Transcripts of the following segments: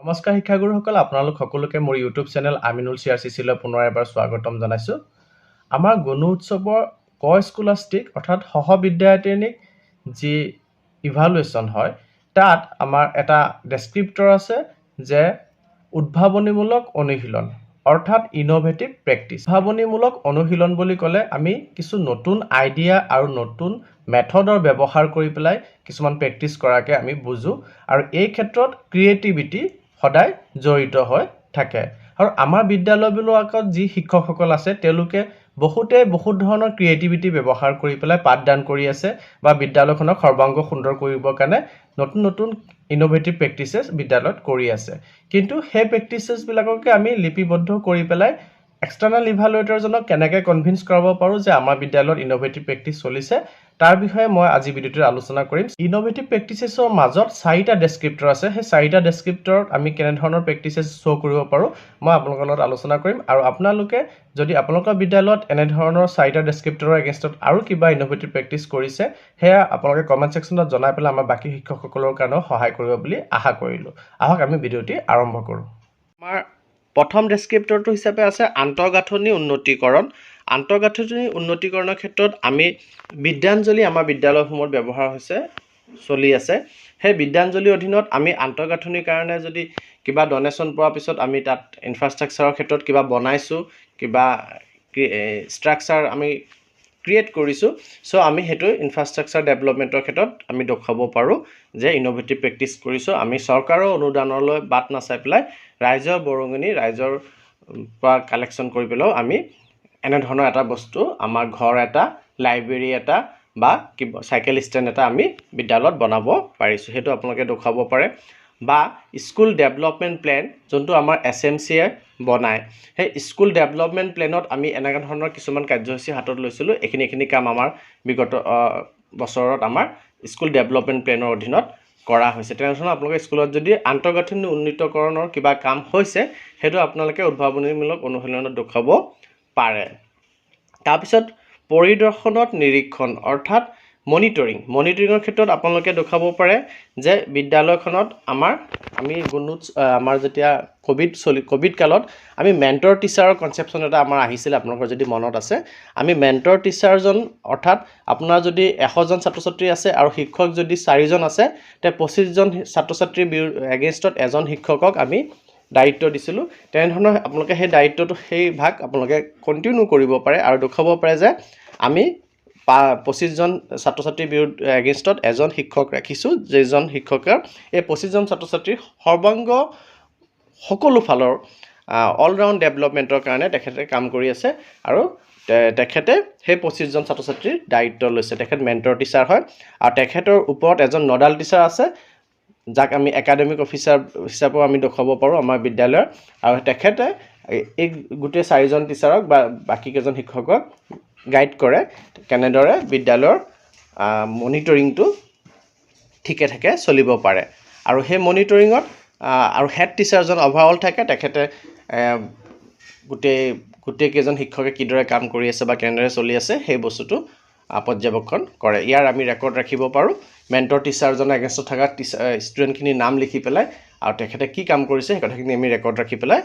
নমস্কাৰ শিক্ষাগুৰুসকল, আপোনালোক সকলোকে মোৰ ইউটিউব চেনেল আমিনুল চিআৰচিচিলৈ পুনৰ এবাৰ স্বাগতম জনাইছোঁ। আমাৰ গণ উৎসৱৰ স্কলাষ্টিক অৰ্থাৎ সহবিদ্যায়তনিক যি ইভালুৱেশ্যন হয় তাত আমাৰ এটা ডেছক্ৰিপ্টৰ আছে যে উদ্ভাৱনীমূলক অনুশীলন অৰ্থাৎ ইনোভেটিভ প্ৰেক্টিছ। উদ্ভাৱনীমূলক অনুশীলন বুলি ক'লে আমি কিছু নতুন আইডিয়া আৰু নতুন মেথডৰ ব্যৱহাৰ কৰি পেলাই কিছুমান প্ৰেক্টিছ কৰাকে আমি বুজোঁ আৰু এই ক্ষেত্ৰত ক্ৰিয়েটিভিটি সদায় জড়িত হৈ থাকে। আৰু আমাৰ বিদ্যালয়বিলাকত যি শিক্ষকসকল আছে তেওঁলোকে বহুত ধৰণৰ ক্ৰিয়েটিভিটি ব্যৱহাৰ কৰি পেলাই পাঠদান কৰি আছে বা বিদ্যালয়খনক সৰ্বাংগ সুন্দৰ কৰিবৰ কাৰণে নতুন ইনোভেটিভ প্ৰেক্টিচেছ বিদ্যালয়ত কৰি আছে। কিন্তু সেই প্ৰেক্টিচেছবিলাককে আমি লিপিবদ্ধ কৰি পেলাই এক্সটাৰ্নেল ইভালুৱেটৰজনক কেনেকৈ কনভিন্স কৰাব পাৰোঁ যে আমাৰ বিদ্যালয়ত ইনোভেটিভ প্ৰেক্টিছ চলিছে, তাৰ বিষয়ে মই আজি ভিডিঅ'টোত আলোচনা কৰিম। ইনোভেটিভ প্ৰেক্টিচেছৰ মাজত 4টা ডেছক্ৰিপ্টৰ আছে। সেই 4টা ডেছক্ৰিপ্টৰত আমি কেনেধৰণৰ প্ৰেক্টিচেছ শ্ব' কৰিব পাৰোঁ মই আপোনালোকৰ লগত আলোচনা কৰিম। আৰু আপোনালোকে যদি আপোনালোকৰ বিদ্যালয়ত এনেধৰণৰ 4টা ডেছক্ৰিপ্টৰৰ এগেইনষ্টত আৰু কিবা ইনোভেটিভ প্ৰেক্টিছ কৰিছে সেয়া আপোনালোকে কমেণ্ট ছেকশ্যনত জনাই পেলাই আমাৰ বাকী শিক্ষকসকলৰ কাৰণেও সহায় কৰিব বুলি আশা কৰিলোঁ। আহক আমি ভিডিঅ'টি আৰম্ভ কৰোঁ। আমাৰ প্ৰথম ডেছক্ৰিপ্টৰটো হিচাপে আছে আন্তঃগাঁথনি উন্নতিকৰণ। আন্তঃগাঁথনি উন্নতিকৰণৰ ক্ষেত্ৰত আমি বিদ্যাঞ্জলি আমাৰ বিদ্যালয়সমূহত ব্যৱহাৰ চলি আছে। সেই বিদ্যাঞ্জলিৰ অধীনত আমি আন্তঃগাঁথনিৰ কাৰণে যদি কিবা ডনেশ্যন পোৱাৰ পিছত আমি তাত ইনফ্ৰাষ্ট্ৰাকচাৰৰ ক্ষেত্ৰত কিবা বনাইছোঁ, কিবা ষ্ট্ৰাকচাৰ আমি ক্ৰিয়েট কৰিছোঁ, চ' আমি সেইটো ইনফ্ৰাষ্ট্ৰাকচাৰ ডেভেলপমেণ্টৰ ক্ষেত্ৰত আমি দেখুৱাব পাৰোঁ যে ইনোভেটিভ প্ৰেক্টিছ কৰিছোঁ। আমি চৰকাৰৰ অনুদানলৈ বাট নাচাই পেলাই ৰাইজৰ বৰঙণি, ৰাইজৰ পৰা কালেকশ্যন কৰি পেলাইও আমি এনেধৰণৰ এটা বস্তু আমাৰ ঘৰ এটা, লাইব্ৰেৰী এটা বা কিবা চাইকেল ষ্টেণ্ড এটা আমি বিদ্যালয়ত বনাব পাৰিছোঁ। সেইটো আপোনালোকে দেখুৱাব পাৰে। বা স্কুল ডেভেলপমেণ্ট প্লেন যোনটো আমাৰ SMCয়ে বনায়, সেই স্কুল ডেভেলপমেণ্ট প্লেনত আমি এনেকুৱা ধৰণৰ কিছুমান কাৰ্যসূচী হাতত লৈছিলোঁ। এইখিনি কাম আমাৰ বিগত বছৰত আমাৰ স্কুল ডেভেলপমেণ্ট প্লেনৰ অধীনত কৰা হৈছে। তেনেধৰণৰ আপোনালোকে স্কুলত যদি আন্তঃগাঁথনি উন্নীতকৰণৰ কিবা কাম হৈছে সেইটো আপোনালোকে উদ্ভাৱনীমূলক অনুশীলনত দেখুৱাব পাৰে। তাৰপিছত পৰিদৰ্শনত নিৰীক্ষণ অৰ্থাৎ মনিটৰিঙৰ ক্ষেত্ৰত আপোনালোকে দেখুৱাব পাৰে যে বিদ্যালয়খনত আমাৰ যেতিয়া ক'ভিড কালত আমি মেণ্টৰ টিচাৰৰ কনচেপশ্যন এটা আমাৰ আহিছিলে, আপোনালোকৰ যদি মনত আছে। আমি মেণ্টৰ টিচাৰজন অৰ্থাৎ আপোনাৰ যদি 100জন ছাত্ৰ ছাত্ৰী আছে আৰু শিক্ষক যদি 4জন আছে তে 25জন ছাত্ৰ ছাত্ৰীৰ এগেইনষ্টত এজন শিক্ষকক আমি দায়িত্ব দিছিলোঁ। তেনেধৰণৰ আপোনালোকে সেই দায়িত্বটো সেই ভাগ আপোনালোকে কণ্টিনিউ কৰিব পাৰে আৰু দেখুৱাব পাৰে যে আমি 25জন ছাত্ৰ ছাত্ৰীৰ এগেইনষ্টত এজন শিক্ষক ৰাখিছোঁ, যিজন শিক্ষকে এই 25জন ছাত্ৰ ছাত্ৰীৰ সৰ্বাংগ সকলো ফালৰ অলৰাউণ্ড ডেভেলপমেণ্টৰ কাৰণে তেখেতে কাম কৰি আছে আৰু তেখেতে সেই 25জন ছাত্ৰ ছাত্ৰীৰ দায়িত্ব লৈছে। তেখেত মেণ্টৰ টিচাৰ হয় আৰু তেখেতৰ ওপৰত এজন নডাল টিচাৰ আছে যাক আমি একাডেমিক অফিচাৰ হিচাপেও আমি দেখুৱাব পাৰোঁ আমাৰ বিদ্যালয়ৰ। আৰু তেখেতে এই গোটেই 4জন টিচাৰক বা বাকীকেইজন শিক্ষকক গাইড কৰে কেনেদৰে বিদ্যালয়ৰ মনিটৰিংটো ঠিকে থাকে চলিব পাৰে। আৰু সেই মনিটৰিঙত আৰু হেড টিচাৰজন অভাৰঅল থাকে, তেখেতে গোটেইকেইজন শিক্ষকে কিদৰে কাম কৰি আছে বা কেনেদৰে চলি আছে সেই বস্তুটো পৰ্যবেক্ষণ কৰে। ইয়াৰ আমি ৰেকৰ্ড ৰাখিব পাৰোঁ। মেণ্টৰ টিচাৰজনৰ এগেইনষ্টত থকা ষ্টুডেণ্টখিনিৰ নাম লিখি পেলাই আৰু তেখেতে কি কাম কৰিছে সেই কথাখিনি আমি ৰেকৰ্ড ৰাখি পেলাই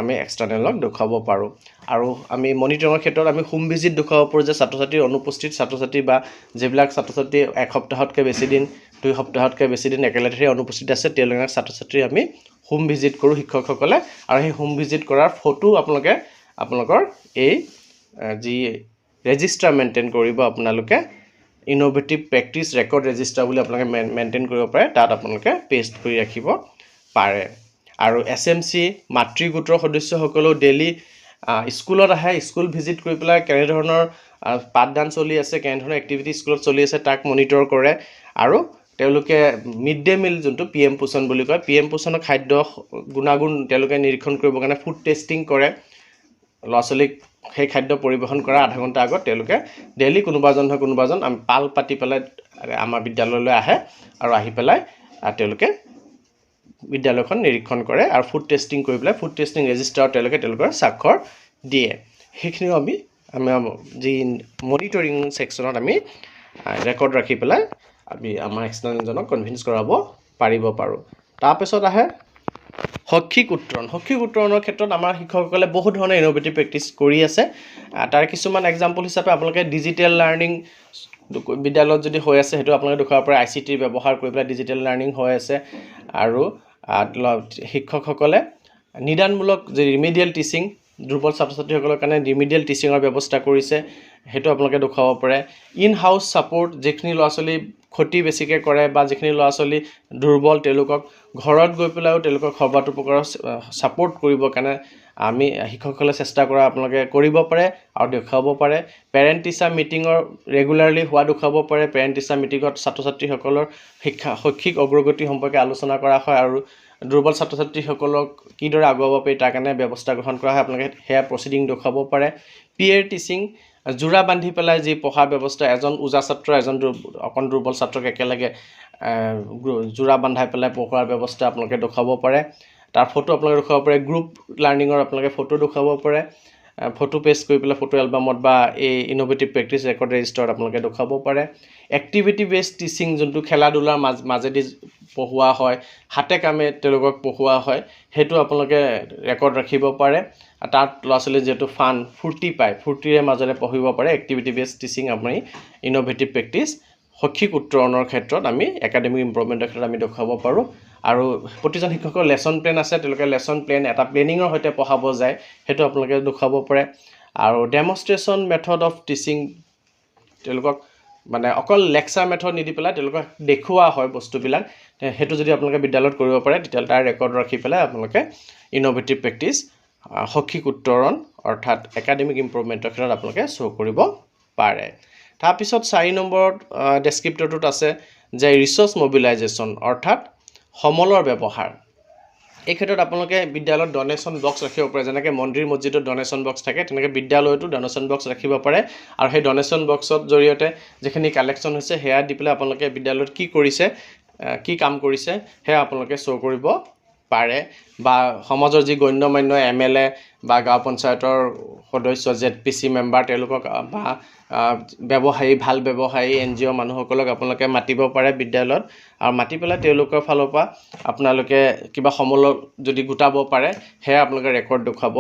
আমি এক্সটাৰ্নেলক দেখুৱাব পাৰোঁ। আৰু আমি মনিটৰিঙৰ ক্ষেত্ৰত আমি হোম ভিজিট দেখুৱাব পাৰোঁ যে ছাত্ৰ ছাত্ৰীৰ অনুপস্থিত ছাত্ৰ ছাত্ৰী বা যিবিলাক ছাত্ৰ ছাত্ৰী 1 সপ্তাহতকৈ বেছি দিন, 2 সপ্তাহতকৈ বেছি দিন একেলেথাৰিয়ে অনুপস্থিত আছে তেওঁলোকক ছাত্ৰ ছাত্ৰী আমি হোম ভিজিট কৰোঁ শিক্ষকসকলে। আৰু সেই হোম ভিজিট কৰাৰ ফটো আপোনালোকৰ এই যি ৰেজিষ্টাৰ মেইনটেইন কৰিব আপোনালোকে ইনোভেটিভ প্ৰেক্টিছ ৰেকৰ্ড ৰেজিষ্টাৰ বুলি আপোনালোকে মেইনটেইন কৰিব পাৰে, তাত আপোনালোকে পেষ্ট কৰি ৰাখিব পাৰে। আৰু SMC মাতৃ গোটৰ সদস্যসকলেও ডেইলি স্কুলত আহে, স্কুল ভিজিট কৰি পেলাই কেনেধৰণৰ পাঠদান চলি আছে, কেনেধৰণৰ এক্টিভিটি স্কুলত চলি আছে তাক মনিটৰ কৰে। আৰু তেওঁলোকে মিড ডে মিল যোনটো PM পোষণ বুলি কয়, PM পোষণৰ খাদ্য গুণাগুণ তেওঁলোকে নিৰীক্ষণ কৰিবৰ কাৰণে ফুড টেষ্টিং কৰে। ল'ৰা ছোৱালীক সেই খাদ্য পৰিৱেশন কৰাৰ আধা ঘণ্টা আগত তেওঁলোকে ডেইলি কোনোবাজন আমি পাল পাতি পেলাই আমাৰ বিদ্যালয়লৈ আহে আৰু আহি পেলাই তেওঁলোকে বিদ্যালয়খন নিৰীক্ষণ কৰে আৰু ফুড টেষ্টিং কৰি পেলাই ফুড টেষ্টিং ৰেজিষ্টাৰত তেওঁলোকৰ স্বাক্ষৰ দিয়ে। সেইখিনিও আমাৰ যি মনিটৰিং ছেকশ্যনত আমি ৰেকৰ্ড ৰাখি পেলাই আমি আমাৰ এক্সটাৰ্নেলজনক কনভিন্স কৰাব পাৰিব পাৰোঁ। তাৰপিছত আহে শৈক্ষিক উত্তৰণৰ ক্ষেত্ৰত আমাৰ শিক্ষকসকলে বহুত ধৰণৰ ইনোভেটিভ প্ৰেক্টিছ কৰি আছে তাৰ কিছুমান এক্সাম্পল হিচাপে আপোনালোকে ডিজিটেল লাৰ্ণিং বিদ্যালয়ত যদি হৈ আছে সেইটো আপোনালোকে দেখুৱাব পাৰে ICT ব্যৱহাৰ কৰি পেলাই ডিজিটেল লাৰ্ণিং হৈ আছে আৰু শিক্ষকসকলে নিদানমূলক যে ৰিমিডিয়েল টিচিং দুৰ্বল ছাত্ৰ ছাত্ৰীসকলৰ কাৰণে ৰিমিডিয়েল টিচিঙৰ ব্যৱস্থা কৰিছে সেইটো আপোনালোকে দেখুৱাব পাৰে ইন হাউচ ছাপোৰ্ট যিখিনি ল'ৰা ছোৱালী ক্ষতি বেছিকৈ কৰে বা যিখিনি ল'ৰা ছোৱালী দুৰ্বল তেওঁলোকক ঘৰত গৈ পেলাইও তেওঁলোকক সৰ্বাত্মক ছাপোৰ্ট কৰিবৰ কাৰণে আমি শিক্ষকসকলে চেষ্টা কৰা আপোনালোকে কৰিব পাৰে আৰু দেখুৱাব পাৰে পেৰেণ্ট টিচাৰ মিটিঙৰ ৰেগুলাৰলি হোৱা দেখুৱাব পাৰে পেৰেণ্ট টিচাৰ মিটিঙত ছাত্ৰ ছাত্ৰীসকলৰ শৈক্ষিক অগ্ৰগতি সম্পৰ্কে আলোচনা কৰা হয় আৰু দুৰ্বল ছাত্ৰ ছাত্ৰীসকলক কিদৰে আগুৱাব পাৰি তাৰ কাৰণে ব্যৱস্থা গ্ৰহণ কৰা হয় আপোনালোকে সেয়া প্ৰচিডিং দেখুৱাব পাৰে পিয়াৰ টিচিং জোৰা বান্ধি পেলাই যি পঢ়া ব্যৱস্থা এজন উজা ছাত্ৰ এজন অকণ দুৰ্বল ছাত্ৰক একেলগে জোৰা বান্ধাই পেলাই পঢ়োৱাৰ ব্যৱস্থা আপোনালোকে দেখুৱাব পাৰে তাৰ ফটো আপোনালোকে দেখুৱাব পাৰে গ্ৰুপ লাৰ্ণিঙৰ আপোনালোকে ফটো দেখুৱাব পাৰে ফটো পেষ্ট কৰি পেলাই ফটো এলবামত বা এই ইনোভেটিভ প্ৰেক্টিছ ৰেকৰ্ড ৰেজিষ্টাৰত আপোনালোকে দেখুৱাব পাৰে এক্টিভিটি বেছড টিচিং যোনটো খেলা ধূলাৰ মাজেদি পঢ়োৱা হয় হাতে কামে তেওঁলোকক পঢ়োৱা হয় সেইটো আপোনালোকে ৰেকৰ্ড ৰাখিব পাৰে তাত ল'ৰা ছোৱালী যিহেতু ফান ফূৰ্তি পায় ফূৰ্তিৰে মাজেৰে পঢ়িব পাৰে এক্টিভিটি বেছড টিচিং আপুনি ইনোভেটিভ প্ৰেক্টিছ শৈক্ষিক উত্তৰণৰ ক্ষেত্ৰত আমি একাডেমিক ইম্প্ৰুভমেণ্টৰ ক্ষেত্ৰত আমি দেখুৱাব পাৰোঁ আৰু প্ৰতিজন শিক্ষকৰ লেচন প্লেন আছে তেওঁলোকে লেচন প্লেন এটা প্লেনিঙৰ সৈতে পঢ়াব যায় সেইটো আপোনালোকে দেখুৱাব পাৰে আৰু ডেমনষ্ট্ৰেশ্যন মেথড অফ টিচিং তেওঁলোকক মানে অকল লেকচাৰ মেথড নিদি পেলাই তেওঁলোকক দেখুওৱা হয় বস্তুবিলাক সেইটো যদি আপোনালোকে বিদ্যালয়ত কৰিব পাৰে তেতিয়াহ'লে তাৰ ৰেকৰ্ড ৰাখি পেলাই আপোনালোকে ইনোভেটিভ প্ৰেক্টিছ শৈক্ষিক উত্তৰণ অৰ্থাৎ একাডেমিক ইম্প্ৰুভমেণ্টৰ ক্ষেত্ৰত আপোনালোকে শ্ব' কৰিব পাৰে তাৰপিছত 4 নম্বৰত ডেছক্ৰিপ্টৰটোত আছে যে ৰিচোৰ্চ মবিলাইজেশ্যন অৰ্থাৎ সমলৰ ব্যৱহাৰ এই ক্ষেত্ৰত আপোনালোকে বিদ্যালয়ত ডনেশ্যন বক্স ৰাখিব পাৰে যেনেকৈ মন্দিৰ মছজিদত ডনেশ্যন বক্স থাকে তেনেকৈ বিদ্যালয়তো ডনেশ্যন বক্স ৰাখিব পাৰে আৰু সেই ডনেশ্যন বক্সৰ জৰিয়তে যিখিনি কালেকশ্যন হৈছে সেয়া দি পেলাই আপোনালোকে বিদ্যালয়ত কি কৰিছে কি কাম কৰিছে সেয়া আপোনালোকে শ্ব' কৰিব পাৰে বা সমাজৰ যি গণ্যমান্য MLA বা গাঁও পঞ্চায়তৰ সদস্য ZPC মেম্বাৰ তেওঁলোকক বা ব্যৱসায়ী ভাল ব্যৱসায়ী NGO মানুহসকলক আপোনালোকে মাতিব পাৰে বিদ্যালয়ত আৰু মাতি পেলাই তেওঁলোকৰ ফালৰ পৰা আপোনালোকে কিবা সমলক যদি গোটাব পাৰে সেয়া আপোনালোকে ৰেকৰ্ড দেখুৱাব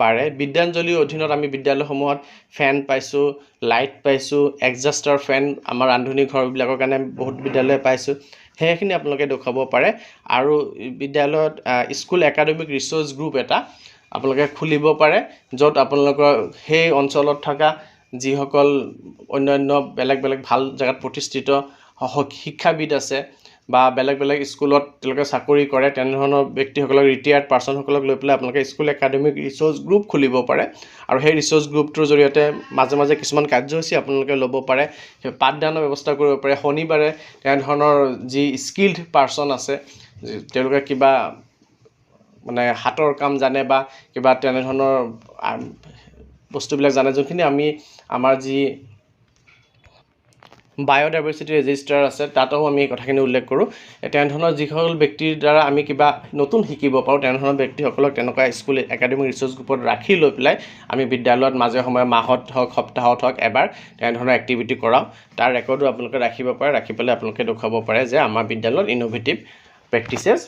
পাৰে বিদ্যাঞ্জলিৰ অধীনত আমি বিদ্যালয়সমূহত ফেন পাইছোঁ লাইট পাইছোঁ এক্সজাষ্টাৰ ফেন আমাৰ ৰান্ধনি ঘৰবিলাকৰ কাৰণে বহুত বিদ্যালয়ে পাইছোঁ সেইখিনি আপোনালোকে দেখুৱাব পাৰে আৰু বিদ্যালয়ত স্কুল একাডেমিক ৰিচোৰ্চ গ্ৰুপ এটা আপোনালোকে খুলিব পাৰে য'ত আপোনালোকৰ সেই অঞ্চলত থকা যিসকল অন্যান্য বেলেগ বেলেগ ভাল জেগাত প্ৰতিষ্ঠিত শিক্ষাবিদ আছে বা বেলেগ বেলেগ স্কুলত তেওঁলোকে চাকৰি কৰে তেনেধৰণৰ ব্যক্তিসকলক ৰিটায়াৰ্ড পাৰ্চনসকলক লৈ পেলাই আপোনালোকে স্কুল একাডেমিক ৰিচোৰ্চ গ্ৰুপ খুলিব পাৰে আৰু সেই ৰিচোৰ্চ গ্ৰুপটোৰ জৰিয়তে মাজে মাজে কিছুমান কাৰ্যসূচী আপোনালোকে ল'ব পাৰে পাঠদানৰ ব্যৱস্থা কৰিব পাৰে শনিবাৰে তেনেধৰণৰ যি স্কিল্ড পাৰ্চন আছে তেওঁলোকে কিবা মানে হাতৰ কাম জানে বা কিবা তেনেধৰণৰ বস্তুবিলাক জানে যোনখিনি আমি আমাৰ যি বায়োডাইভাৰ্চিটি ৰেজিষ্টাৰ আছে তাতো আমি এই কথাখিনি উল্লেখ কৰোঁ তেনেধৰণৰ যিসকল ব্যক্তিৰ দ্বাৰা আমি কিবা নতুন শিকিব পাৰোঁ তেনেধৰণৰ ব্যক্তিসকলক তেনেকুৱা স্কুল একাডেমিক ৰিচোৰ্চ গ্ৰুপত ৰাখি লৈ পেলাই আমি বিদ্যালয়ত মাজে সময়ে মাহত হওক সপ্তাহত হওক এবাৰ তেনেধৰণৰ এক্টিভিটি কৰাওঁ তাৰ ৰেকৰ্ডো আপোনালোকে ৰাখিব পাৰে ৰাখি পেলাই আপোনালোকে দেখুৱাব পাৰে যে আমাৰ বিদ্যালয়ত ইনোভেটিভ প্ৰেক্টিচেছ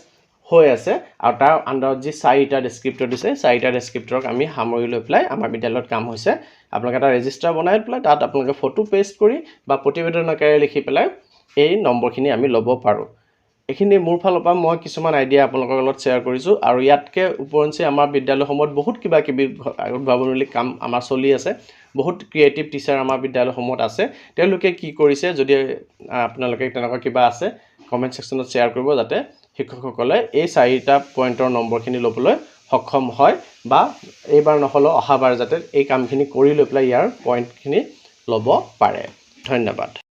হৈ আছে আৰু তাৰ আণ্ডাৰত যি 4টা ডেছক্ৰিপ্টৰ দিছে 4টা ডেছক্ৰিপ্টৰক আমি সামৰি লৈ পেলাই আমাৰ বিদ্যালয়ত কাম হৈছে আপোনালোকে এটা ৰেজিষ্টাৰ বনাই পেলাই তাত আপোনালোকে ফটো পেষ্ট কৰি বা প্ৰতিবেদন আকাৰে লিখি পেলাই এই নম্বৰখিনি আমি ল'ব পাৰোঁ এইখিনি মোৰ ফালৰ পৰা মই কিছুমান আইডিয়া আপোনালোকৰ লগত শ্বেয়াৰ কৰিছোঁ আৰু ইয়াতকৈ ওপৰঞ্চি আমাৰ বিদ্যালয়সমূহত বহুত কিবা কিবি উদ্ভাৱনমূলক কাম আমাৰ চলি আছে বহুত ক্ৰিয়েটিভ টিচাৰ আমাৰ বিদ্যালয়সমূহত আছে তেওঁলোকে কি কৰিছে যদি আপোনালোকে তেনেকুৱা কিবা আছে কমেণ্ট ছেকশ্যনত শ্বেয়াৰ কৰিব যাতে শিক্ষকসকলে এই 4টা পইণ্টৰ নম্বৰখিনি ল'বলৈ সক্ষম হয় বা এইবাৰ নহ'লেও অহাবাৰ যাতে এই কামখিনি কৰি লৈ পেলাই ইয়াৰ পইণ্টখিনি ল'ব পাৰে ধন্যবাদ